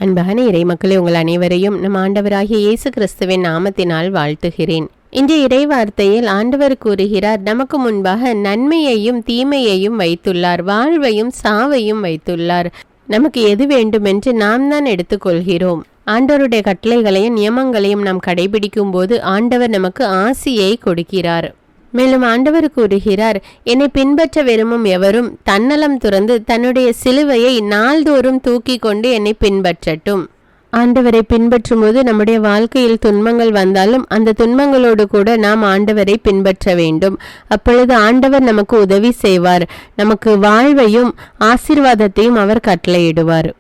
அன்பான இறைமக்களே, உங்கள் அனைவரையும் நம் ஆண்டவராகிய இயேசு கிறிஸ்துவின் நாமத்தினால் வாழ்த்துகிறேன். இன்றைய இறைவார்த்தையில் ஆண்டவர் கூறுகிறார், நமக்கு முன்பாக நன்மையையும் தீமையையும் வைத்துள்ளார், வாழ்வையும் சாவையும் வைத்துள்ளார். நமக்கு எது வேண்டுமென்று நாம் தான் எடுத்துக்கொள்கிறோம். ஆண்டவருடைய கட்டளைகளையும் நியமங்களையும் நாம் கடைபிடிக்கும் போது ஆண்டவர் நமக்கு ஆசியை கொடுக்கிறார். மேலும் ஆண்டவர் கூறுகிறார், என்னை பின்பற்ற விரும்பும் எவரும் தன்னலம் துறந்து தன்னுடைய சிலுவையை நாள்தோறும் தூக்கி கொண்டு என்னை பின்பற்றட்டும். ஆண்டவரை பின்பற்றும் போது நம்முடைய வாழ்க்கையில் துன்பங்கள் வந்தாலும் அந்த துன்பங்களோடு கூட நாம் ஆண்டவரை பின்பற்ற வேண்டும். அப்பொழுது ஆண்டவர் நமக்கு உதவி செய்வார். நமக்கு வாழ்வையும் ஆசீர்வாதத்தையும் அவர் கட்டளையிடுவார்.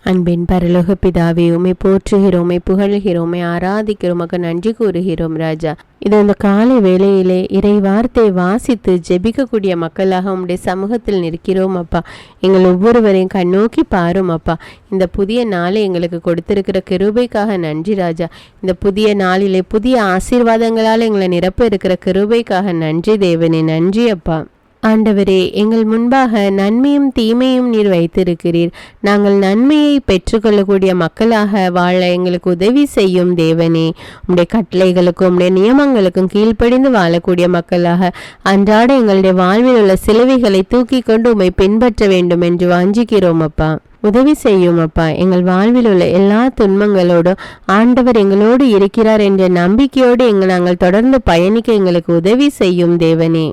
அன்பின் பரலோக பிதாவே, உம்மை போற்றுகிறோம், உம்மை புகழ்கிறோம், உம்மை ஆராதிக்கிறோம், உமக்கு நன்றி கூறுகிறோம் ராஜா. இது அந்த காலை வேளையிலே இறை வார்த்தை வாசித்து ஜெபிக்கக்கூடிய மக்களாக உம்முடைய சமூகத்தில் நிற்கிறோம் அப்பா. எங்கள் ஒவ்வொருவரையும் கண்ணோக்கி பாரும் அப்பா. இந்த புதிய நாளை எங்களுக்கு கொடுத்திருக்கிற கிருபைக்காக நன்றி ராஜா. இந்த புதிய நாளிலே புதிய ஆசீர்வாதங்களால் எங்களை நிரப்ப இருக்கிற கிருபைக்காக நன்றி தேவனே, நன்றி அப்பா. ஆண்டவரே, எங்கள் முன்பாக நன்மையும் தீமையும் நீர் வைத்திருக்கிறீர். நாங்கள் நன்மையை பெற்றுக்கொள்ளக்கூடிய மக்களாக வாழ எங்களுக்கு உதவி செய்யும் தேவனே. உம்முடைய கட்டளைகளுக்கும் உம்முடைய நியமங்களுக்கும் கீழ்ப்படிந்து வாழக்கூடிய மக்களாக அன்றாட எங்களுடைய வாழ்வில் உள்ள சிலுவைகளை தூக்கி கொண்டு உம்மை பின்பற்ற வேண்டும் என்று வாஞ்சிக்கிறோம் அப்பா. உதவி செய்யும் அப்பா. எங்கள் வாழ்வில் உள்ள எல்லா துன்பங்களோடும் ஆண்டவர் எங்களோடு இருக்கிறார் என்ற நம்பிக்கையோடு நாங்கள் தொடர்ந்து பயணிக்க எங்களுக்கு உதவி செய்யும் தேவனே.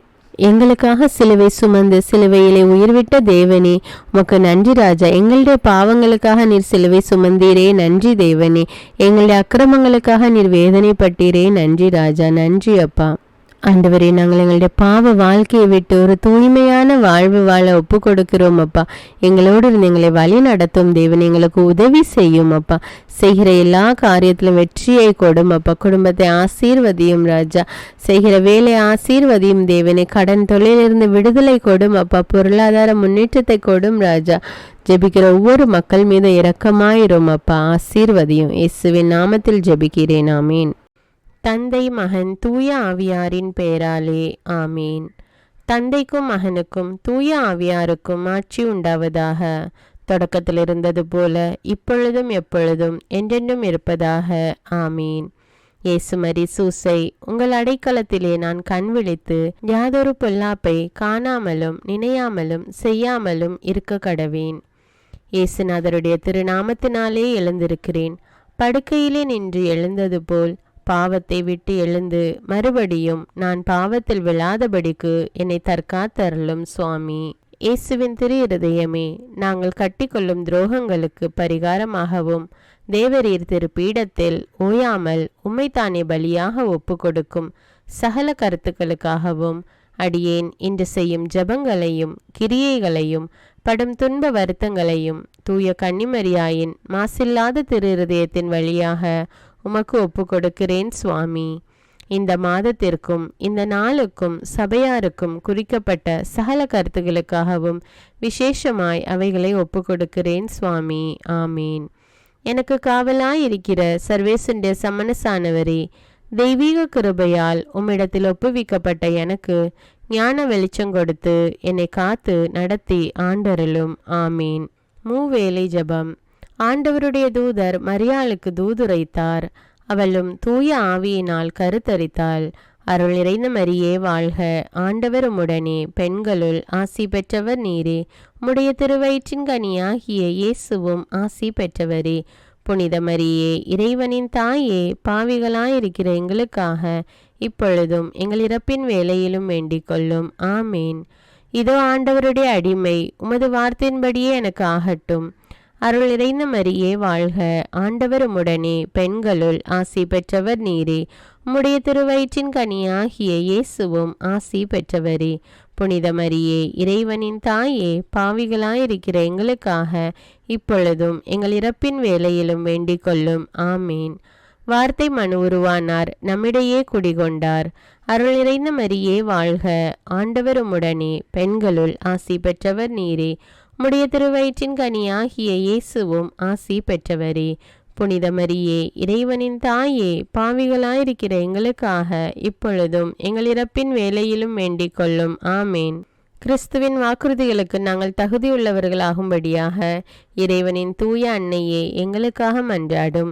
எங்களுக்காக சிலுவை சுமந்து சிலுவையிலே உயிர்விட்ட தேவனே, உமக்கு நன்றி ராஜா. எங்களுடைய பாவங்களுக்காக நீர் சிலுவை சுமந்தீரே, நன்றி தேவனே. எங்களுடைய அக்கிரமங்களுக்காக நீர் வேதனைப்பட்டீரே, நன்றி ராஜா, நன்றி அப்பா. ஆண்டவரே, நாங்கள் எங்களுடைய பாவ வாழ்க்கையை விட்டு ஒரு தூய்மையான வாழ்வு வாழ ஒப்பு கொடுக்கிறோம் அப்பா. எங்களோடு இருந்து எங்களை வழி நடத்தும் தேவன், எங்களுக்கு உதவி செய்யும் அப்பா. செய்கிற எல்லா காரியத்திலும் வெற்றியை கொடும் அப்பா. குடும்பத்தை ஆசீர்வதியும் ராஜா. செய்கிற வேலை ஆசீர்வதியும் தேவனே. கடன் தொழிலிருந்து விடுதலை கொடும் அப்பா. பொருளாதார முன்னேற்றத்தை கொடும் ராஜா. ஜெபிக்கிற ஒவ்வொரு மக்கள் மீது இரக்கமாயிரும் அப்பா. ஆசீர்வதியும். இயேசுவின் நாமத்தில் ஜெபிக்கிறேன், ஆமீன். தந்தை, மகன், தூய ஆவியாரின் பெயராலே ஆமீன். தந்தைக்கும் மகனுக்கும் தூய ஆவியாருக்கும் ஆட்சி உண்டாவதாக. தொடக்கத்தில் இருந்தது போல இப்பொழுதும் எப்பொழுதும் என்றென்றும் இருப்பதாக ஆமீன். இயேசுமரி சூசை, உங்கள் அடைக்கலத்திலே நான் கண் விழித்து யாதொரு பொல்லாப்பை காணாமலும் நினையாமலும் செய்யாமலும் இருக்க கடவேன். இயேசுநாதருடைய திருநாமத்தினாலே எழுந்திருக்கிறேன். படுக்கையிலே நின்று எழுந்தது போல் பாவத்தை விட்டு எழுந்து மறுபடியும் நான் பாவத்தில் விழாதபடிக்கு என்னை தற்காத்தருளும் சுவாமி. இயேசுவின் திரு இருதயமே, நாங்கள் கட்டிக்கொள்ளும் துரோகங்களுக்கு பரிகாரமாகவும் தேவரீர் திரு பீடத்தில் ஓயாமல் உம்மைத்தானே பலியாக ஒப்பு கொடுக்கும் சகல கருத்துக்களுக்காகவும் அடியேன் இன்று செய்யும் ஜபங்களையும் கிரியைகளையும் படும் துன்ப வருத்தங்களையும் தூய கன்னிமரியாயின் மாசில்லாத திரு இருதயத்தின் வழியாக உமக்கு ஒப்பு கொடுக்கிறேன் சுவாமி. இந்த மாதத்திற்கும் இந்த நாளுக்கும் சபையாருக்கும் குறிக்கப்பட்ட சகல கருத்துகளுக்காகவும் விசேஷமாய் அவைகளை ஒப்பு கொடுக்கிறேன் சுவாமி. ஆமீன். எனக்கு காவலாயிருக்கிற சர்வேசுடைய சமனசானவரே, தெய்வீக கிருபையால் உம்மிடத்தில் ஒப்புவிக்கப்பட்ட எனக்கு ஞான வெளிச்சம் கொடுத்து என்னை காத்து நடத்தி ஆண்டருளும். ஆமீன். மூவேளை ஜபம். ஆண்டவருடைய தூதர் மரியாளுக்கு தூதுரைத்தார். அவளும் தூய ஆவியினால் கருத்தரித்தாள். அருள் நிறைந்த மரியே வாழ்க, ஆண்டவர் உம்முடனே, பெண்களுள் ஆசி பெற்றவர் நீரே. உம்முடைய திருவயிற்றின் கனியாகிய இயேசுவும் ஆசி பெற்றவரே. புனித மரியே, இறைவனின் தாயே, பாவிகளாயிருக்கிற எங்களுக்காக இப்பொழுதும் எங்கள் இறப்பின் வேளையிலும் வேண்டிக் கொள்ளும். ஆமேன். இதோ ஆண்டவருடைய அடிமை, உமது வார்த்தையின்படியே எனக்கு ஆகட்டும். அருள் நிறைந்த மரியே வாழ்க, ஆண்டவர் உம்முடனே, பெண்களுள் ஆசி பெற்றவர் நீரே. உம்முடைய திருவயிற்றின் கனியாகிய இயேசுவும் ஆசி பெற்றவரே. புனித மரியே, இறைவனின் தாயே, பாவிகளாயிருக்கிற எங்களுக்காக இப்பொழுதும் எங்கள் இறப்பின் வேளையிலும் வேண்டிக் கொள்ளும். ஆமேன். வார்த்தை மனு உருவானார், நம்மிடையே குடிகொண்டார். அருள் நிறைந்த மரியே வாழ்க, ஆண்டவர் உம்முடனே, பெண்களுள் ஆசி பெற்றவர் நீரே. உம்முடைய திருவயிற்றின் கனியாகிய இயேசுவும் ஆசி பெற்றவரே. புனித மரியே, இறைவனின் தாயே, பாவிகளாயிருக்கிற எங்களுக்காக இப்பொழுதும் எங்கள் இறப்பின் வேளையிலும் வேண்டிக் கொள்ளும். ஆமேன். கிறிஸ்துவின் வாக்குறுதிகளுக்கு நாங்கள் தகுதியுள்ளவர்களாகும்படியாக இறைவனின் தூய அன்னையே எங்களுக்காக மன்றாடும்.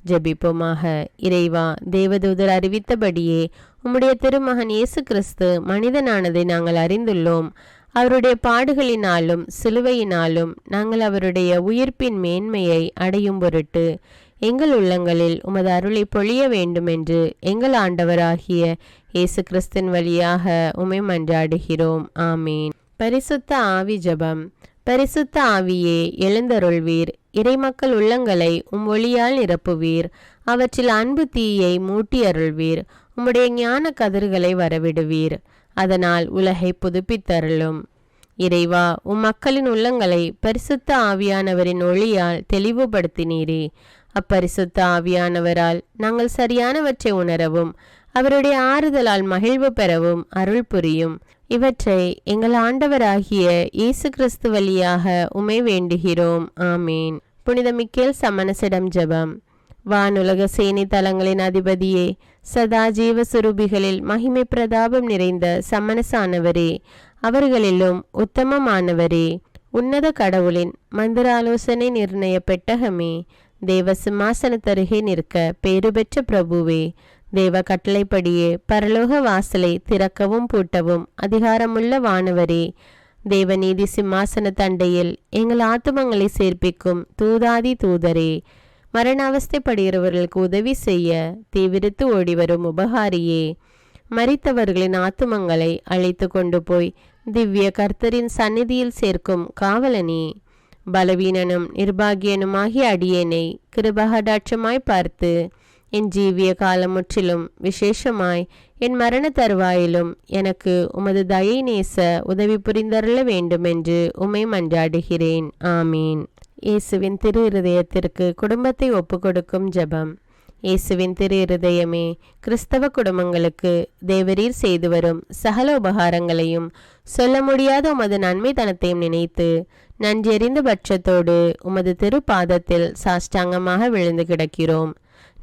ஜெபிப்போமாக. இறைவா, தேவதூதர் அறிவித்தபடியே உம்முடைய திருமகன் இயேசு கிறிஸ்து மனிதனானதை நாங்கள் அறிந்துள்ளோம். அவருடைய பாடுகளினாலும் சிலுவையினாலும் நாங்கள் அவருடைய உயிர்ப்பின் மேன்மையை அடையும் பொருட்டு எங்கள் உள்ளங்களில் உமது அருளை பொழிய வேண்டுமென்று எங்கள் ஆண்டவராகிய இயேசு கிறிஸ்தின் வழியாக உம்மை மன்றாடுகிறோம். ஆமீன். பரிசுத்த ஆவி ஜெபம். பரிசுத்த ஆவியே, எழுந்தருள்வீர். இறைமக்கள் உள்ளங்களை ஒளியால் நிரப்புவீர். அவற்றில் அன்பு தீயை மூட்டி அருள்வீர். உம்முடைய ஞான கதிர்களை வரவிடுவீர். அதனால் உலகை புதுப்பித்தருளும். இறைவா, மக்களின் உள்ளங்களை பரிசுத்த ஆவியானவரின் ஒளியால் தெளிவுபடுத்தினீரே. அப்பரிசுத்த ஆவியானவரால் நாங்கள் சரியானவற்றை உணரவும் அவருடைய ஆறுதலால் மகிழ்வு பெறவும் அருள் புரியும். இவற்றை எங்கள் ஆண்டவராகிய இயேசு கிறிஸ்து வழியாக உம்மை வேண்டுகிறோம். ஆமீன். புனித மிக்கேல் சமணசிடம் ஜெபம். வானுலக சேனை தலங்களின் அதிபதியே, சதா ஜீவ சுரூபிகளில் மகிமை பிரதாபம் நிறைந்த சமணசானவரே, அவர்களிலும் உத்தமமானவரே, உன்னத கடவுளின் மந்திர ஆலோசனை நிர்ணய பெட்டகமே, தேவ சிம்மாசனத்தருகே நிற்க பேறு பெற்ற பிரபுவே, தேவ கட்டளைப்படியே பரலோக வாசலை திறக்கவும் பூட்டவும் அதிகாரமுள்ள வானவரே, தேவநீதி சிம்மாசன தண்டையில் எங்கள் ஆத்துமங்களை சேர்ப்பிக்கும் தூதாதி தூதரே, மரண அவஸ்தைப்படுகிறவர்களுக்கு உதவி செய்ய தீவிரித்து ஓடிவரும் உபகாரியே, மரித்தவர்களின் ஆத்துமங்களை அழைத்து கொண்டு போய் திவ்ய கர்த்தரின் சந்நிதியில் சேர்க்கும் காவலனே, பலவீனனும் நிர்பாகியனுமாகிய அடியேனை கிருபகடாட்சமாய் பார்த்து என் ஜீவிய காலம் முற்றிலும் விசேஷமாய் என் மரண தருவாயிலும் எனக்கு உமது தயை நேச உதவி புரிந்தருள வேண்டுமென்று உம்மை மன்றாடுகிறேன். ஆமீன். இயேசுவின் திரு இருதயத்திற்கு குடும்பத்தை ஒப்புக்கொடுக்கும் ஜெபம். இயேசுவின் திரு இருதயமே, கிறிஸ்தவ குடும்பங்களுக்கு தேவரீர் செய்து வரும் சகல உபகாரங்களையும் சொல்ல முடியாத உமது நன்மைத்தனத்தையும் நினைத்து நன்றெறிந்த பட்சத்தோடு உமது திருப்பாதத்தில் சாஷ்டாங்கமாக விழுந்து கிடக்கிறோம்.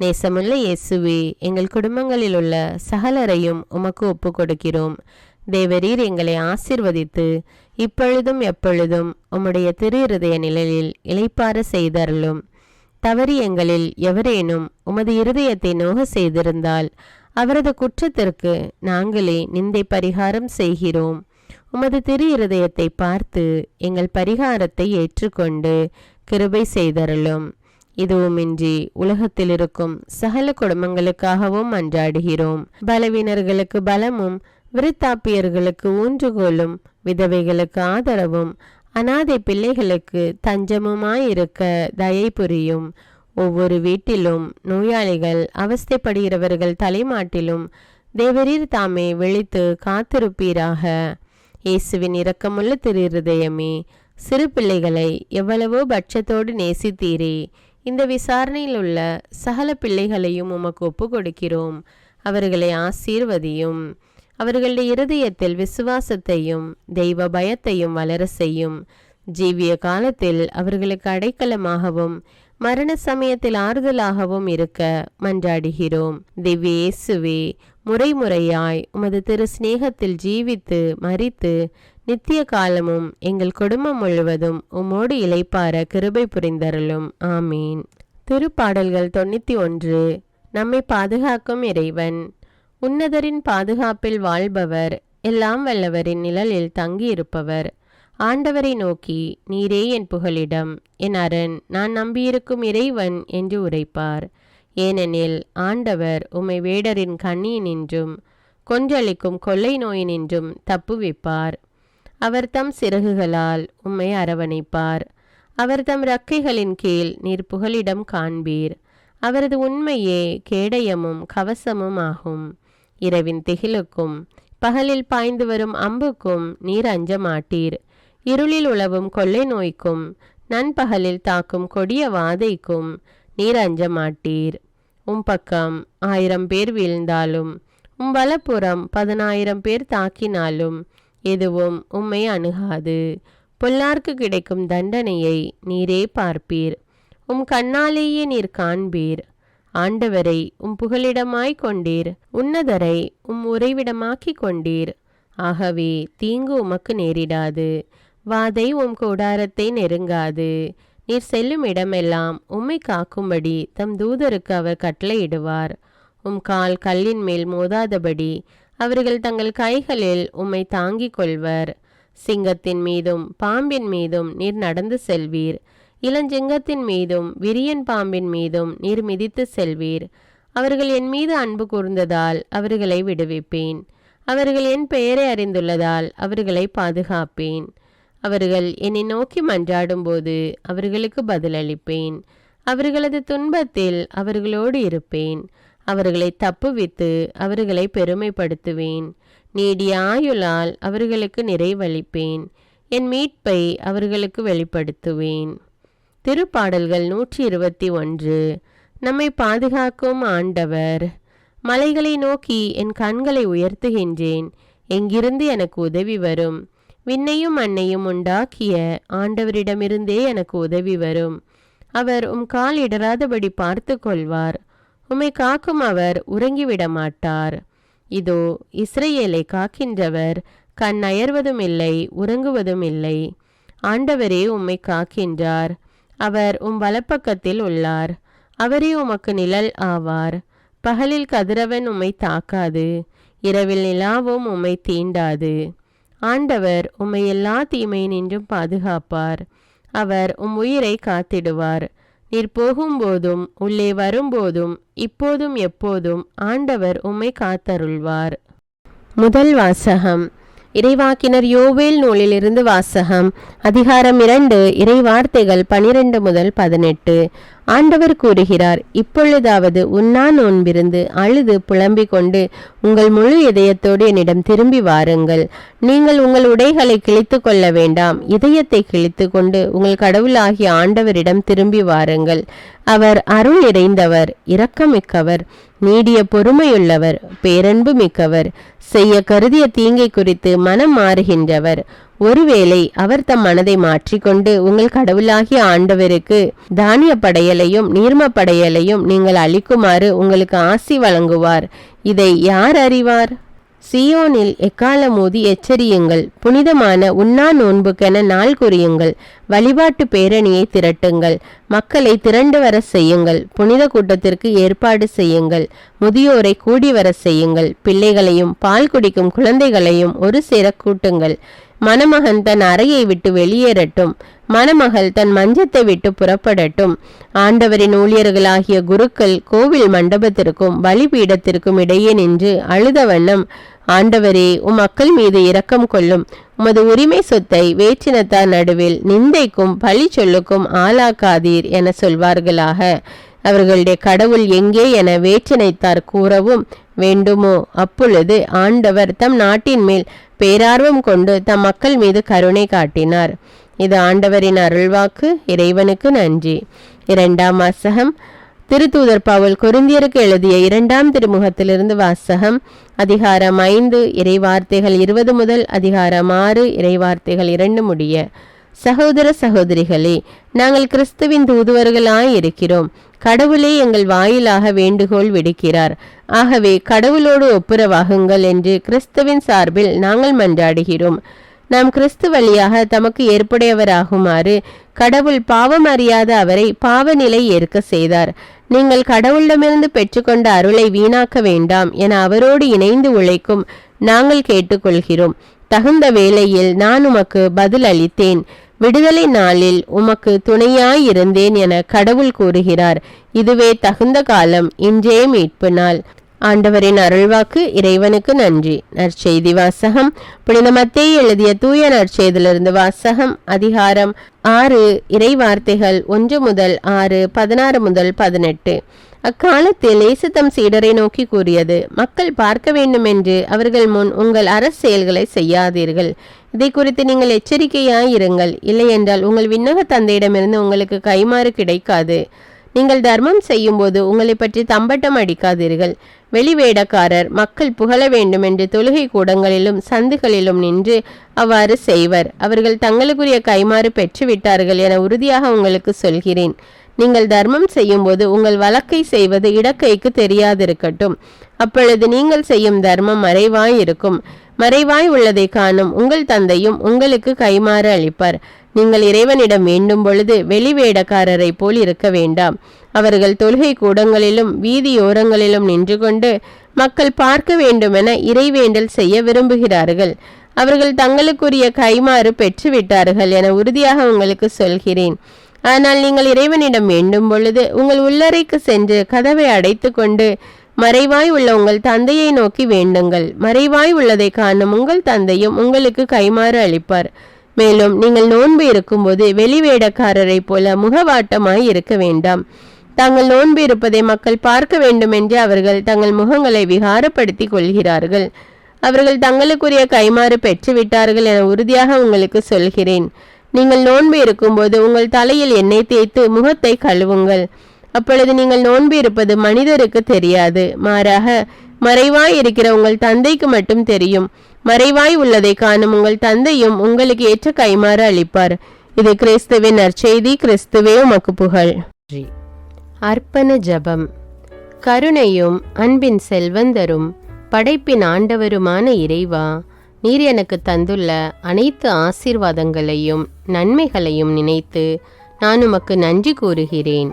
நேசமுள்ள இயேசுவே, எங்கள் குடும்பங்களில் உள்ள சகலரையும் உமக்கு ஒப்பு கொடுக்கிறோம். தேவரீர் எங்களை ஆசீர்வதித்து இப்பொழுதும் எப்பொழுதும் உம்முடைய திரு இருதய நிழலில் இளைப்பாற செய்தருளும். தவறி எங்களில் எவரேனும் உமது இருதயத்தை நோக செய்திருந்தால் அவரது குற்றத்திற்கு நாங்களே நிந்தை பரிகாரம் செய்கிறோம். உமது திரு இருதயத்தை பார்த்து எங்கள் பரிகாரத்தை ஏற்றுக்கொண்டு கிருபை செய்தருளும். இதுவுமின்றி உலகத்தில் இருக்கும் சகல குடும்பங்களுக்காகவும் மன்றாடுகிறோம். பலவீனர்களுக்கு பலமும், விருத்தாப்பியர்களுக்கு ஊன்றுகோலும், விதவைகளுக்கு ஆதரவும், அனாதை பிள்ளைகளுக்கு தஞ்சமுமாயிருக்க தயை புரியும். ஒவ்வொரு வீட்டிலும் நோயாளிகள் அவஸ்தைப்படுகிறவர்கள் தலைமாட்டிலும் தேவரீர் தாமே விழித்து காத்திருப்பீராக. இயேசுவின் இரக்கமுள்ள திரு இருதயமே, சிறு பிள்ளைகளை எவ்வளவோ பட்சத்தோடு நேசித்தீரே. இந்த விசாரணையில் உள்ள சகல பிள்ளைகளையும் உமக்கு ஒப்பு கொடுக்கிறோம். அவர்களை ஆசீர்வதியும். அவர்களுடைய இருதயத்தில் விசுவாசத்தையும் தெய்வ பயத்தையும் வளர செய்யும். ஜீவிய காலத்தில் அவர்களுக்கு அடைக்கலமாகவும் மரண சமயத்தில் ஆறுதலாகவும் இருக்க மன்றாடுகிறோம். திவ்ய இயேசுவே, முறைமுறையாய் உமது திரு சிநேகத்தில் ஜீவித்து மரித்து நித்திய காலமும் எங்கள் குடும்பம் முழுவதும் உம்மோடு இளைப்பார கிருபை புரிந்தருளும். ஆமீன். திருப்பாடல்கள் 91. நம்மை பாதுகாக்கும் இறைவன். உன்னதரின் பாதுகாப்பில் வாழ்பவர், எல்லாம் வல்லவரின் நிழலில் தங்கியிருப்பவர். ஆண்டவரை நோக்கி, நீரே என் புகலிடம், என் அரண், நான் நம்பியிருக்கும் இறைவன் என்று உரைப்பார். ஏனெனில் ஆண்டவர் உம்மை வேடரின் கண்ணியினின்றும் கொன்றளிக்கும் கொள்ளை நோயினின்றும் தப்புவிப்பார். அவர் தம் சிறகுகளால் உம்மை அரவணைப்பார். அவர் தம் இறக்கைகளின் கீழ் நீர் புகலிடம் காண்பீர். அவரது உண்மையே கேடயமும் கவசமும் ஆகும். இரவின் திகிலுக்கும் பகலில் பாய்ந்து வரும் அம்புக்கும் நீர் அஞ்ச மாட்டீர். இருளில் உலவும் கொள்ளை நோய்க்கும் நண்பகலில் தாக்கும் கொடிய வாதைக்கும் நீர் அஞ்ச மாட்டீர். பக்கம் 1000 பேர் வீழ்ந்தாலும் வலப்புறம் 10,000 பேர் தாக்கினாலும் எதுவும் உம்மை அணுகாது. பொல்லார்க்கு கிடைக்கும் தண்டனையை நீரே பார்ப்பீர். கண்ணாலேயே நீர் காண்பீர். ஆண்டவரை புகலிடமாய் கொண்டீர். உன்னதரை உறைவிடமாக்கி கொண்டீர். ஆகவே தீங்கு உமக்கு நேரிடாது, வாதை உம் கூடாரத்தை நெருங்காது. நீர் செல்லும் இடமெல்லாம் உம்மை காக்கும்படி தம் தூதருக்கு அவர் கட்டளையிடுவார். உம் கால் கல்லின் மேல் மோதாதபடி அவர்கள் தங்கள் கைகளில் உம்மை தாங்கிக் கொள்வர். சிங்கத்தின் மீதும் பாம்பின் மீதும் நீர் நடந்து செல்வீர், இளஞ்சிங்கத்தின் மீதும் விரியன் பாம்பின் மீதும் நீர் மிதித்து செல்வீர். அவர்கள் என் மீது அன்பு கூர்ந்ததால் அவர்களை விடுவிப்பேன். அவர்கள் என் பெயரை அறிந்துள்ளதால் அவர்களை பாதுகாப்பேன். அவர்கள் என்னை நோக்கி மன்றாடும்போது அவர்களுக்கு பதிலளிப்பேன். அவர்களது துன்பத்தில் அவர்களோடு இருப்பேன். அவர்களை தப்புவித்து அவர்களை பெருமைப்படுத்துவேன். நீடிய ஆயுளால் அவர்களுக்கு நிறைவளிப்பேன். என் மீட்பை அவர்களுக்கு வெளிப்படுத்துவேன். திருப்பாடல்கள் 121. நம்மை பாதுகாக்கும் ஆண்டவர். மலைகளை நோக்கி என் கண்களை உயர்த்துகின்றேன். எங்கிருந்து எனக்கு உதவி வரும்? விண்ணையும் மண்ணையும் உண்டாக்கிய ஆண்டவரிடமிருந்தே எனக்கு உதவி வரும். அவர் உம் கால் இடராதபடி பார்த்து கொள்வார். உம்மை காக்கும் அவர் உறங்கிவிட மாட்டார். இதோ இஸ்ரவேலை காக்கின்றவர் கண் அயர்வதும் இல்லை, உறங்குவதும் இல்லை. ஆண்டவரே உம்மை காக்கின்றார். அவர் உம் வலப்பக்கத்தில் உள்ளார். அவரே உமக்கு நிழல் ஆவார். பகலில் கதிரவன் உம்மை தாக்காது, இரவில் நிலாவும் உம்மை தீண்டாது. ஆண்டவர் உம்மை எல்லா தீமையினின்றும் பாதுகாப்பார். அவர் உம் உயிரை காத்திடுவார். நீர் போகும்போதும் உள்ளே வரும்போதும் இப்போதும் எப்போதும் ஆண்டவர் உம்மை காத்தருள்வார். முதல் வாசகம். இறைவாக்கினர் யோவேல் நூலிலிருந்து வாசகம். அதிகாரம் 2, இறைவார்த்தைகள் 12 முதல் 18. ஆண்டவர் கூறுகிறார், இப்பொழுதாவது உண்ணா நோன்பிருந்து அழுது புலம்பிக் கொண்டு உங்கள் முழு இதயத்தோடு என்னிடம் திரும்பி வாருங்கள். நீங்கள் உங்கள் உடைகளை கிழித்து கொள்ள வேண்டாம். இதயத்தை கிழித்து கொண்டு உங்கள் கடவுளாகிய ஆண்டவரிடம் திரும்பி வாருங்கள். அவர் அருள் நிறைந்தவர், இரக்கமிக்கவர், நீடிய பொறுமையுள்ளவர், பேரன்பு மிக்கவர், செய்ய கருதிய தீங்கை குறித்து மனம் மாறுகின்றவர். ஒருவேளை அவர் தம் மனதை மாற்றிக்கொண்டு உங்கள் கடவுளாகிய ஆண்டவருக்கு தானிய படையலையும் நீர்ம படையலையும் நீங்கள் அளிக்குமாறு உங்களுக்கு ஆசி வழங்குவார். இதை யார் அறிவார்? சியோனில் எக்காலம் ஊதி எச்சரியுங்கள். புனிதமான உண்ணா நோன்புக்கென நாள் குறியுங்கள். வழிபாட்டு பேரணியை திரட்டுங்கள். மக்களை திரண்டு வர செய்யுங்கள். புனித கூட்டத்திற்கு ஏற்பாடு செய்யுங்கள். முதியோரை கூடி வர செய்யுங்கள். பிள்ளைகளையும் பால் குடிக்கும் குழந்தைகளையும் ஒரு சேர கூட்டுங்கள். மணமகன் தன் அறையை விட்டு வெளியேறட்டும். மணமகள் தன் மஞ்சத்தை விட்டு புறப்படட்டும். ஆண்டவரின் ஊழியர்களாகிய குருக்கள் கோவில் மண்டபத்திற்கும் பலிபீடத்திற்கும் இடையே நின்று அழுத வண்ணம், ஆண்டவரே, உம் மக்கள் மீது இரக்கம் கொள்ளும். உமது உரிமை சொத்தை வேற்றினத்தார் நடுவில் நிந்தைக்கும் பழி சொல்லுக்கும் ஆளாக்காதீர் என சொல்வார்களாக. அவர்களுடைய கடவுள் எங்கே என வேற்றினைத்தார் கூறவும் வேண்டுமோ? அப்பொழுது ஆண்டவர் தம் நாட்டின் மேல் பேரார்வம் கொண்டு தம் மக்கள் மீது கருணை காட்டினார். இது ஆண்டவரின் அருள்வாக்கு. இறைவனுக்கு நன்றி. 2ஆம் வாசகம். திருத்தூதர் பவுல் கொரிந்தியருக்கு எழுதிய 2ஆம் திருமுகத்திலிருந்து வாசகம். அதிகாரம் 5 இறைவார்த்தைகள் 20 முதல் அதிகாரம் 6 இறைவார்த்தைகள் 2 முடிய. சகோதர சகோதரிகளே, நாங்கள் கிறிஸ்துவின் தூதுவர்களாய் இருக்கிறோம். கடவுளே எங்கள் வாயிலாக வேண்டுகோள் விடுக்கிறார். ஆகவே கடவுளோடு ஒப்புரவாகுங்கள் என்று கிறிஸ்துவின் சார்பில் நாங்கள் மன்றாடுகிறோம். நாம் கிறிஸ்து வழியாக தமக்கு ஏற்புடையவராகுமாறு கடவுள் பாவம் அறியாத அவரை பாவ நிலை ஏற்க செய்தார். நீங்கள் கடவுளிடமிருந்து பெற்றுக்கொண்ட அருளை வீணாக்க வேண்டாம் என அவரோடு இணைந்து உழைக்கும் நாங்கள் கேட்டுக்கொள்கிறோம். தகுந்த வேளையில் நான் உமக்கு பதில் அளித்தேன். விடுதலை நாளில் உமக்கு துணையாயிருந்தேன் என கடவுள் கூறுகிறார். இதுவே தகுந்த காலம். இன்றே மீட்பு நாள். ஆண்டவரின் அருள்வாக்கு. இறைவனுக்கு நன்றி. நற்செய்தி வாசகம். புனித மத்தேயு எழுதிய தூய நற்செய்தியிலிருந்து வாசகம். அதிகாரம் 6 இறைவார்த்தைகள் 1 முதல் 6, 16 முதல் 18. அக்காலத்தில் இயேசு தம் சீடரை நோக்கி கூறியது, மக்கள் பார்க்க வேண்டும் என்று அவர்கள் முன் உங்கள் அரசெயல்களை செய்யாதீர்கள். இதை குறித்து நீங்கள் எச்சரிக்கையாயிருங்கள். இல்லையென்றால் உங்கள் விண்ணக தந்தையிடமிருந்து உங்களுக்கு கைமாறு கிடைக்காது. நீங்கள் தர்மம் செய்யும் போது உங்களை பற்றி தம்பட்டம் அடிக்காதீர்கள். வெளிவேடக்காரர் மக்கள் புகழ வேண்டும் என்று தொழுகை கூடங்களிலும் சந்துகளிலும் நின்று அவ்வாறு செய்வர். அவர்கள் தங்களுக்குரிய கைமாறு பெற்றுவிட்டார்கள் என உறுதியாக உங்களுக்கு சொல்கிறேன். நீங்கள் தர்மம் செய்யும்போது உங்கள் வலக்கை செய்வது இடக்கைக்கு தெரியாதிருக்கட்டும். அப்பொழுது நீங்கள் செய்யும் தர்மம் மறைவாய் இருக்கும். மறைவாய் உள்ளதை காணும் உங்கள் தந்தையும் உங்களுக்கு கைமாறு அளிப்பார். நீங்கள் இறைவனிடம் வேண்டும் பொழுது வெளிவேடக்காரரை போல் இருக்க வேண்டாம். அவர்கள் தொழுகை கூடங்களிலும் வீதியோரங்களிலும் நின்று கொண்டு மக்கள் பார்க்க வேண்டுமென இறைவேண்டல் செய்ய விரும்புகிறார்கள். அவர்கள் தங்களுக்குரிய கைமாறு பெற்றுவிட்டார்கள் என உறுதியாக உங்களுக்கு சொல்கிறேன். ஆனால் நீங்கள் இறைவனிடம் வேண்டும் பொழுது உங்கள் உள்ளறைக்கு சென்று கதவை அடைத்து கொண்டு மறைவாய் உள்ள உங்கள் தந்தையை நோக்கி வேண்டுங்கள். மறைவாய் உள்ளதை காணும் உங்கள் தந்தையும் உங்களுக்கு கைமாறு அளிப்பார். மேலும் நீங்கள் நோன்பு இருக்கும்போது வெளிவேடக்காரரை போல முகவாட்டமாய் இருக்க வேண்டாம். தாங்கள் நோன்பு இருப்பதை மக்கள் பார்க்க வேண்டுமென்று அவர்கள் தங்கள் முகங்களை விகாரப்படுத்தி கொள்கிறார்கள். அவர்கள் தங்களுக்குரிய கைமாறு பெற்றுவிட்டார்கள் என உறுதியாக உங்களுக்கு சொல்கிறேன். நீங்கள் நோன்பு இருக்கும்போது உங்கள் தலையில் எண்ணெய் தேய்த்து முகத்தை கழுவுங்கள். அப்பொழுது நீங்கள் நோன்பு இருப்பது மனிதருக்கு தெரியாது, மாறாக மறைவாய் இருக்கிற உங்கள் தந்தைக்கு மட்டும் தெரியும். மறைவாய் உள்ளதை காணும் உங்கள் தந்தையும் உங்களுக்கு ஏற்ற கைமாறு அளிப்பார். இது கிறிஸ்துவின் நற்செய்தி. கிறிஸ்துவே உமக்கு புகழ். அர்ப்பண ஜபம். கருணையும் அன்பின் செல்வந்தரும் படைப்பின் ஆண்டவருமான இறைவா, நீர் எனக்கு தந்துள்ள அனைத்து ஆசீர்வாதங்களையும் நன்மைகளையும் நினைத்து நான் உமக்கு நன்றி கூறுகிறேன்.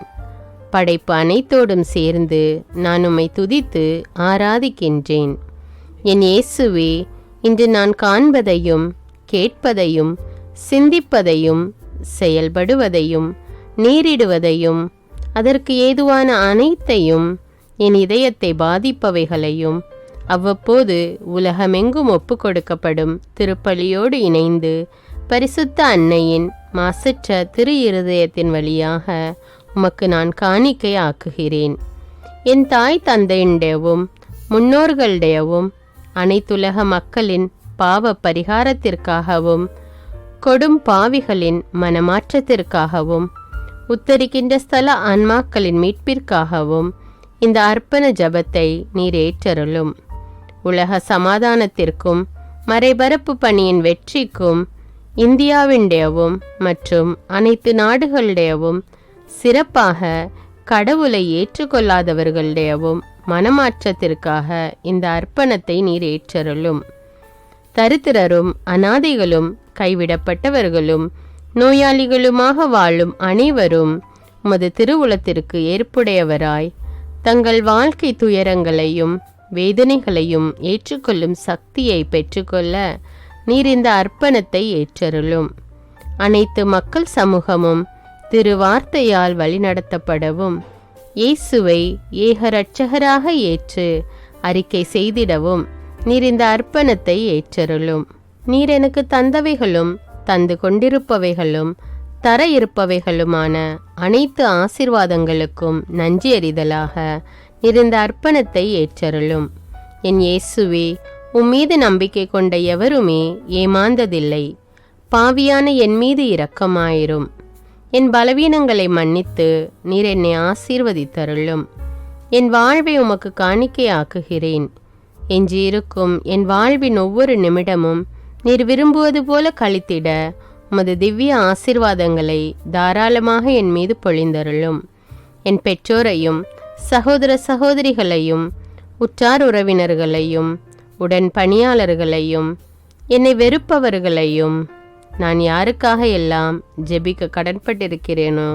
படைப்பு அனைத்தோடும் சேர்ந்து நான் உம்மை துதித்து ஆராதிக்கின்றேன். என் இயேசுவே, இன்று நான் காண்பதையும் கேட்பதையும் சிந்திப்பதையும் செயல்படுவதையும் நேரிடுவதையும் அதற்கு ஏதுவான அனைத்தையும் என் இதயத்தை பாதிப்பவைகளையும் அவ்வப்போது உலகமெங்கும் ஒப்பு கொடுக்கப்படும் திருப்பலியோடு இணைந்து பரிசுத்த அன்னையின் மாசற்ற திரு இருதயத்தின் வழியாக உமக்கு நான் காணிக்கை ஆக்குகிறேன். என் தாய் தந்தையுடையவும் முன்னோர்களுடையவும் அனைத்துலக மக்களின் பாவ பரிகாரத்திற்காகவும் கொடும் பாவிகளின் மனமாற்றத்திற்காகவும் உத்தரிக்கின்ற ஸ்தல ஆன்மாக்களின் மீட்பிற்காகவும் இந்த அர்ப்பண ஜபத்தை நீர் ஏற்றருளும். உலக சமாதானத்திற்கும் மறைபரப்பு பணியின் வெற்றிக்கும் இந்தியாவின்டையவும் மற்றும் அனைத்து நாடுகளுடையவும் சிறப்பாக கடவுளை ஏற்றுக்கொள்ளாதவர்களுடையவும் மனமாற்றத்திற்காக இந்த அர்ப்பணத்தை நீர் ஏற்றருளும். தரித்திரரும் அனாதைகளும் கைவிடப்பட்டவர்களும் நோயாளிகளுமாக வாழும் அனைவரும் உமது திருவுளத்திற்கு ஏற்புடையவராய் தங்கள் வாழ்க்கை துயரங்களையும் வேதனைகளையும் ஏற்றுக்கொள்ளும் சக்தியை பெற்றுக்கொள்ள நீர் இந்த அர்ப்பணத்தை ஏற்றருளும். அனைத்து மக்கள் சமூகமும் திருவார்த்தையால் வழிநடத்தப்படவும் இயேசுவை ஏக இரட்சகராக ஏற்று அறிக்கை செய்திடவும் நீர் இந்த அர்ப்பணத்தை ஏற்றருளும். நீர் எனக்கு தந்தவைகளும் தந்து கொண்டிருப்பவைகளும் தர இருப்பவைகளுமான அனைத்து ஆசீர்வாதங்களுக்கும் நன்றி அறிதலாக நீர் இந்த அர்ப்பணத்தை ஏற்றருளும். என் இயேசுவே, உம்மீது நம்பிக்கை கொண்ட எவருமே ஏமாந்ததில்லை. பாவியான என் மீது இரக்கமாயிரும். என் பலவீனங்களை மன்னித்து நீர் என்னை ஆசீர்வதித்தருளும். என் வாழ்வை உமக்கு காணிக்கையாக்குகிறேன். எஞ்சியிருக்கும் என் வாழ்வின் ஒவ்வொரு நிமிடமும் நீர் விரும்புவது போல கழித்திட உமது திவ்ய ஆசீர்வாதங்களை தாராளமாக என் மீது பொழிந்தருளும். என் பெற்றோரையும் சகோதர சகோதரிகளையும் உற்றார் உறவினர்களையும் உடன் பணியாளர்களையும் என்னை வெறுப்பவர்களையும் நான் யாருக்காக எல்லாம் ஜெபிக்க கடன்பட்டிருக்கிறேனோ,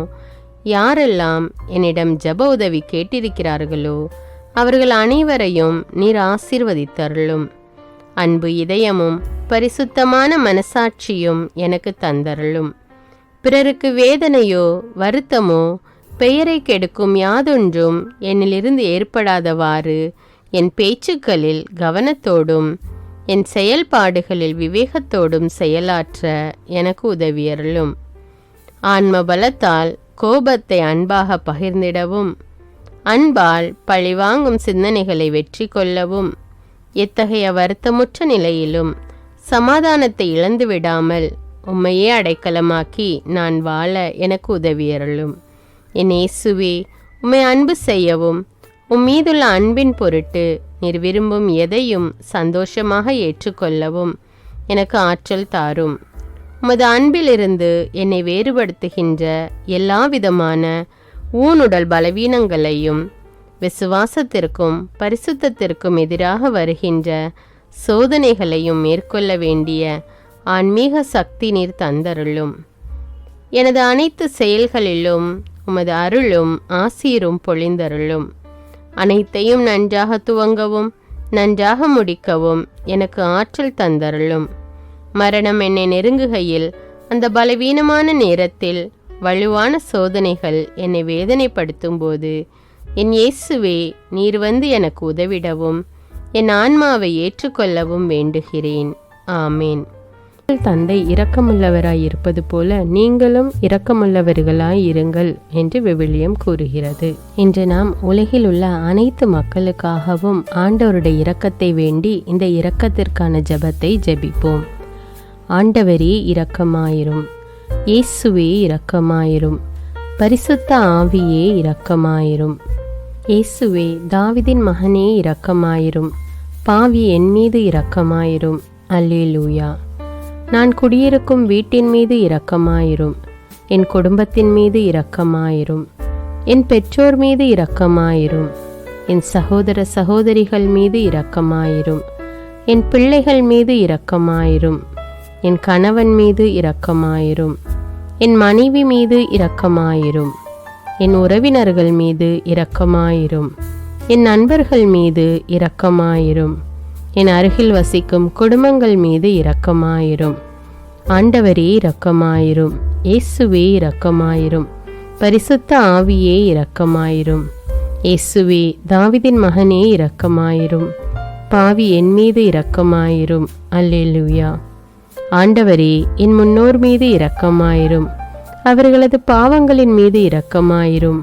யாரெல்லாம் என்னிடம் ஜெப உதவி கேட்டிருக்கிறார்களோ அவர்கள் அனைவரையும் நீர் ஆசீர்வதித்தருளும். அன்பு இதயமும் பரிசுத்தமான மனசாட்சியும் எனக்கு தந்தருளும். பிறருக்கு வேதனையோ வருத்தமோ பெயரை கெடுக்கும் யாதொன்றும் என்னிலிருந்து ஏற்படாதவாறு என் பேச்சுக்களில் கவனத்தோடும் என் செயல்பாடுகளில் விவேகத்தோடும் செயலாற்ற எனக்கு உதவியருளும். ஆன்ம பலத்தால் கோபத்தை அன்பாக பகிர்ந்திடவும் அன்பால் பழிவாங்கும் சிந்தனைகளை வெற்றி கொள்ளவும் எத்தகைய வருத்தமுற்ற நிலையிலும் சமாதானத்தை இழந்து விடாமல் உம்மையே அடைக்கலமாக்கி நான் வாழ எனக்கு உதவியருளும். என் இயேசுவே, உம்மை அன்பு செய்யவும் உம்மீதுள்ள அன்பின் பொருட்டு நீர் விரும்பும் எதையும் சந்தோஷமாக ஏற்றுக்கொள்ளவும் எனக்கு ஆற்றல் தாரும். உமது அன்பிலிருந்து என்னை வேறுபடுத்துகின்ற எல்லா விதமான ஊனுடல் பலவீனங்களையும் விசுவாசத்திற்கும் பரிசுத்தத்திற்கும் எதிராக வருகின்ற சோதனைகளையும் மேற்கொள்ள வேண்டிய ஆன்மீக சக்தி நீர் தந்தருளும். எனது அனைத்து செயல்களிலும் உமது அருளும் ஆசீரும் பொழிந்தருளும். அனைத்தையும் நன்றாக துவங்கவும் நன்றாக முடிக்கவும் எனக்கு ஆற்றல் தந்தருளும். மரணம் என்னை நெருங்குகையில் அந்த பலவீனமான நேரத்தில் வலுவான சோதனைகள் என்னை வேதனைப்படுத்தும் போது என் இயேசுவே, நீர் வந்து எனக்கு உதவிடவும் என் ஆன்மாவை ஏற்றுக்கொள்ளவும் வேண்டுகிறேன். ஆமேன். தந்தை இரக்கமுள்ளவராய் இருப்பது போல நீங்களும் இரக்கமுள்ளவர்களாய் இருங்கள் என்று விவிலியம் கூறுகிறது. இன்று நாம் உலகில் உள்ள அனைத்து மக்களுக்காகவும் ஆண்டவருடைய இரக்கத்தை வேண்டி இந்த இரக்கத்திற்கான ஜெபத்தை ஜெபிப்போம். ஆண்டவரே இரக்கமாயிரும், இயேசுவே இரக்கமாயிரும், பரிசுத்த ஆவியே இரக்கமாயிரும். இயேசுவே, தாவீதின் மகனே இரக்கமாயிரும், பாவி என் மீது இரக்கமாயிரும். அல்லேலூயா. நான் குடியிருக்கும் வீட்டின் மீது இரக்கமாயிரும், என் குடும்பத்தின் மீது இரக்கமாயிரும், என் பெற்றோர் மீது இரக்கமாயிரும், என் சகோதர சகோதரிகள் மீது இரக்கமாயிரும், என் பிள்ளைகள் மீது இரக்கமாயிரும், என் கணவன் மீது இரக்கமாயிரும், என் மனைவி மீது இரக்கமாயிரும், என் உறவினர்கள் மீது இரக்கமாயிரும், என் நண்பர்கள் மீது இரக்கமாயிரும், என் அருகில் வசிக்கும் குடும்பங்கள் மீது இரக்கமாயிரும். ஆண்டவரே இரக்கமாயிரும், இயேசுவே இரக்கமாயிரும், பரிசுத்த ஆவியே இரக்கமாயிரும். இயேசுவே, தாவீதின் மகனே இரக்கமாயிரும், பாவி என் மீது இரக்கமாயிரும். அல்லேலூயா. ஆண்டவரே, என் முன்னோர் மீது இரக்கமாயிரும், அவர்களது பாவங்களின் மீது இரக்கமாயிரும்.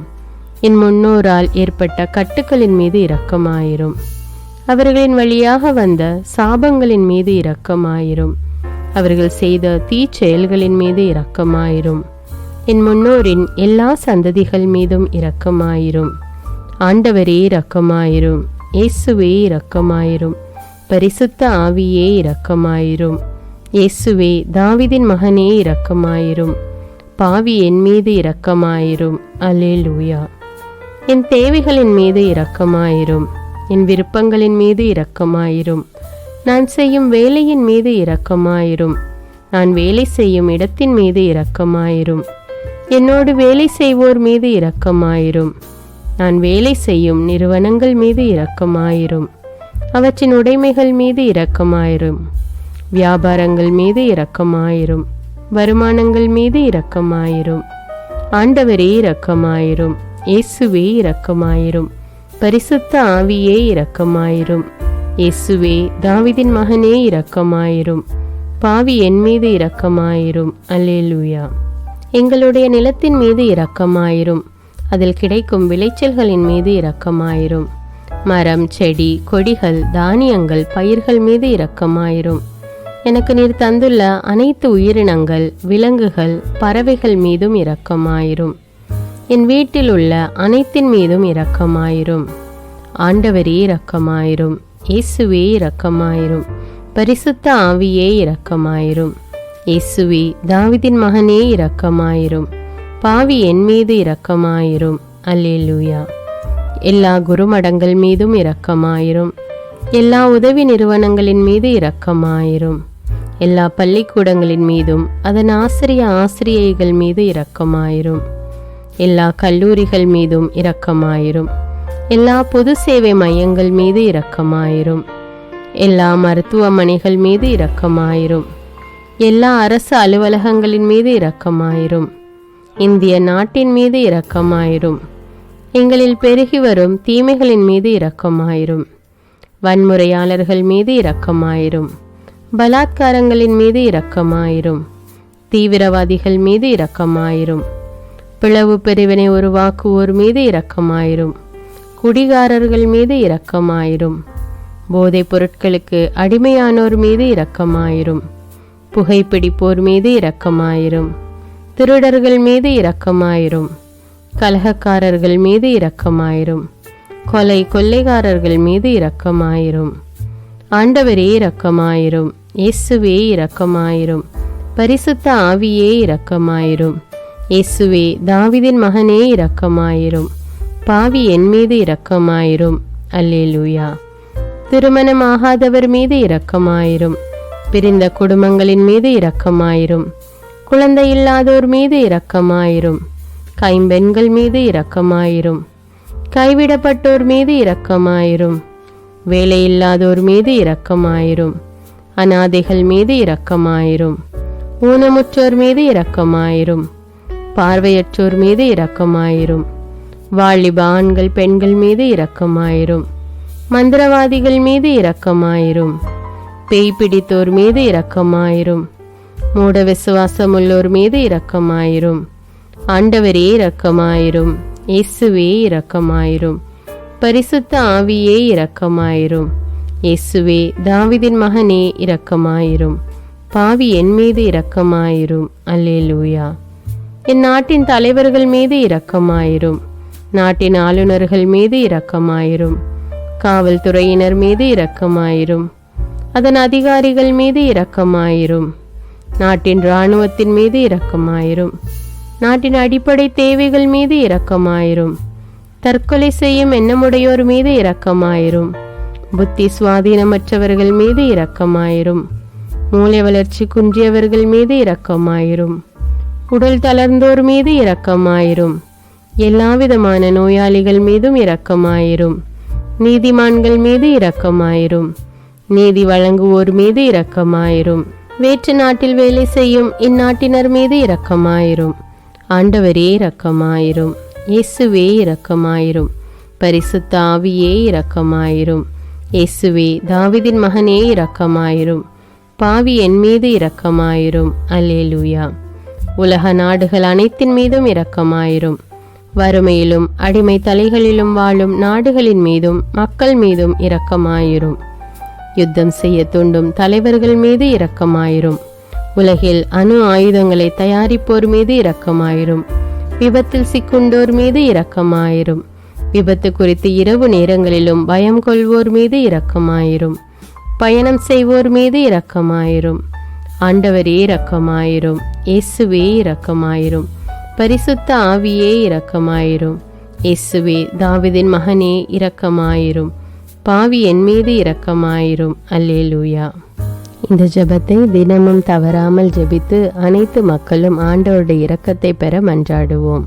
என் முன்னோரால் ஏற்பட்ட கட்டுக்களின் மீது இரக்கமாயிரும், அவர்களின் வழியாக வந்த சாபங்களின் மீது இரக்கமாயிரும், அவர்கள் செய்த தீச்செயல்களின் மீது இரக்கமாயிரும். என் முன்னோரின் எல்லா சந்ததிகள் மீதும் இரக்கமாயிரும். ஆண்டவரே இரக்கமாயிரும், இயேசுவே இரக்கமாயிரும், பரிசுத்த ஆவியே இரக்கமாயிரும். இயேசுவே, தாவீதின் மகனே இரக்கமாயிரும், பாவி என் மீது இரக்கமாயிரும். அல்லேலூயா. என் தேவைகளின் மீது இரக்கமாயிரும், என் விருப்பங்களின் மீது இரக்கமாயிரும், நான் செய்யும் வேலையின் மீது இரக்கமாயிரும், நான் வேலை செய்யும் இடத்தின் மீது இரக்கமாயிரும், என்னோடு வேலை செய்வோர் மீது இரக்கமாயிரும், நான் வேலை செய்யும் நிறுவனங்கள் மீது இரக்கமாயிரும், அவற்றின் உடைமைகள் மீது இரக்கமாயிரும், வியாபாரங்கள் மீது இரக்கமாயிரும், வருமானங்கள் மீது இரக்கமாயிரும். ஆண்டவரே இரக்கமாயிரும், இயேசுவே இரக்கமாயிரும், பரிசுத்த ஆவியே இரக்கமாயிரும். இயேசுவே, தாவீதின் மகனே இரக்கமாயிரும், பாவி என் மீது இரக்கமாயிரும். அல்லேலூயா. எங்களுடைய நிலத்தின் மீது இரக்கமாயிரும், அதில் கிடைக்கும் விளைச்சல்களின் மீது இரக்கமாயிரும். மரம், செடி, கொடிகள், தானியங்கள், பயிர்கள் மீது இரக்கமாயிரும். எனக்கு நீர் தந்துள்ள அனைத்து உயிரினங்கள், விலங்குகள், பறவைகள் மீதும் இரக்கமாயிரும். என் வீட்டில் உள்ள அனைத்தின் மீதும் இரக்கமாயிரும். ஆண்டவரே இரக்கமாயிரும், இயேசுவே இரக்கமாயிரும், பரிசுத்த ஆவியே இரக்கமாயிரும். இயேசுவே, தாவீதின் மகனே இரக்கமாயிரும், பாவி என் மீது இரக்கமாயிரும். அல்லேலூயா. எல்லா குருமடங்கள் மீதும் இரக்கமாயிரும், எல்லா உதவி நிறுவனங்களின் மீது இரக்கமாயிரும், எல்லா பள்ளிக்கூடங்களின் மீதும் அதன் ஆசிரியைகள் மீது இரக்கமாயிரும், எல்லா கல்லூரிகள் மீதும் இரக்கமாயிரும், எல்லா பொது சேவை மையங்கள் மீது இரக்கமாயிரும், எல்லா மருத்துவமனைகள் மீது இரக்கமாயிரும், எல்லா அரசு அலுவலகங்களின் மீது இரக்கமாயிரும், இந்திய நாட்டின் மீது இரக்கமாயிரும், எங்களில் பெருகி வரும் தீமைகளின் மீது இரக்கமாயிரும், வன்முறையாளர்கள் மீது இரக்கமாயிரும், பலாத்காரங்களின் மீது இரக்கமாயிரும், தீவிரவாதிகள் மீது இரக்கமாயிரும், பிளவு பிரிவினை உருவாக்குவோர் மீது இரக்கமாயிரும், குடிகாரர்கள் மீது இரக்கமாயிரும், போதைப் பொருட்களுக்கு அடிமையானோர் மீது இரக்கமாயிரும், புகைப்பிடிப்போர் மீது இரக்கமாயிரும், திருடர்கள் மீது இரக்கமாயிரும், கலகக்காரர்கள் மீது இரக்கமாயிரும், கொள்ளைக்காரர்கள் மீது இரக்கமாயிரும். ஆண்டவரே இரக்கமாயிரும், இயேசுவே இரக்கமாயிரும், பரிசுத்த ஆவியே இரக்கமாயிரும். இயேசுவே தாவீதின் மகனே இரக்கமாயிரும். பாவி என் மீது இரக்கமாயிரும். அல்லேலூயா. திருமணமாகாதவர் மீது இரக்கமாயிரும். பிரிந்த குடும்பங்களின் மீது இரக்கமாயிரும். குழந்தை இல்லாதோர் மீது இரக்கமாயிரும். கைம்பெண்கள் மீது இரக்கமாயிரும். கைவிடப்பட்டோர் மீது இரக்கமாயிரும். வேலையில்லாதோர் மீது இரக்கமாயிரும். அநாதைகள் மீது இரக்கமாயிரும். ஊனமுற்றோர் மீது இரக்கமாயிரும். பார்வையற்றோர் மீது இரக்கமாயிரும். வாலிப ஆண்கள் பெண்கள் மீது இரக்கமாயிரும். மந்திரவாதிகள் மீது இரக்கமாயிரும். பேய் பிடித்தோர் மீது இரக்கமாயிரும். மூட விசுவாசமுள்ளோர் மீது இரக்கமாயிரும். ஆண்டவரே இரக்கமாயிரும். இயேசுவே இரக்கமாயிரும். பரிசுத்த ஆவியே இரக்கமாயிரும். இயேசுவே தாவீதின் மகனே இரக்கமாயிரும். பாவி என் மீது இரக்கமாயிரும். அல்லேலூயா. என் நாட்டின் தலைவர்கள் மீது இரக்கமாயிரும். நாட்டின் ஆளுநர்கள் மீது இரக்கமாயிரும். காவல்துறையினர் மீது இரக்கமாயிரும். அதன் அதிகாரிகள் மீது இரக்கமாயிரும். நாட்டின் இராணுவத்தின் மீது இரக்கமாயிரும். நாட்டின் அடிப்படை தேவைகள் மீது இரக்கமாயிரும். தற்கொலை செய்யும் எண்ணமுடையோர் மீது இரக்கமாயிரும். புத்தி சுவாதீனமற்றவர்கள் மீது இரக்கமாயிரும். மூளை வளர்ச்சி குன்றியவர்கள் மீது இரக்கமாயிரும். உடல் தளர்ந்தோர் மீது இரக்கமாயிரும். எல்லாவிதமான நோயாளிகள் மீதும் இரக்கமாயிரும். நீதிமான்கள் மீது இரக்கமாயிரும். நீதி வழங்குவோர் மீது இரக்கமாயிரும். வேற்று நாட்டில் வேலை செய்யும் இந்நாட்டினர் மீது இரக்கமாயிரும். ஆண்டவரே இரக்கமாயிரும். இயேசுவே இரக்கமாயிரும். பரிசுத்த ஆவியே இரக்கமாயிரும். இயேசுவே தாவீதின் மகனே இரக்கமாயிரும். பாவி என் மீது இரக்கமாயிரும். அல்லேலூயா. உலக நாடுகள் அனைத்தின் மீதும் இரக்கமாயிரும். வறுமையிலும் அடிமை தலைகளிலும் வாழும் நாடுகளின் மீதும் மக்கள் மீதும் இரக்கமாயிரும். யுத்தம் செய்ய தூண்டும் தலைவர்கள் மீது இரக்கமாயிரும். உலகில் அணு ஆயுதங்களை தயாரிப்போர் மீது இரக்கமாயிரும். விபத்தில் சிக்குண்டோர் மீது இரக்கமாயிரும். விபத்து குறித்து இரவு நேரங்களிலும் பயம் கொள்வோர் மீது இரக்கமாயிரும். பயணம் செய்வோர் மீது இரக்கமாயிரும். ஆண்டவரே இரக்கமாயிரும். இயேசுவே இரக்கமாயிரும். பரிசுத்த ஆவியே இரக்கமாயிரும். இயேசுவே தாவீதின் மகனே இரக்கமாயிரும். பாவி என் மீது இரக்கமாயிரும். அல்லேலூயா. இந்த ஜெபத்தை தினமும் தவறாமல் ஜெபித்து அனைத்து மக்களும் ஆண்டவருடைய இரக்கத்தை பெற மன்றாடுவோம்.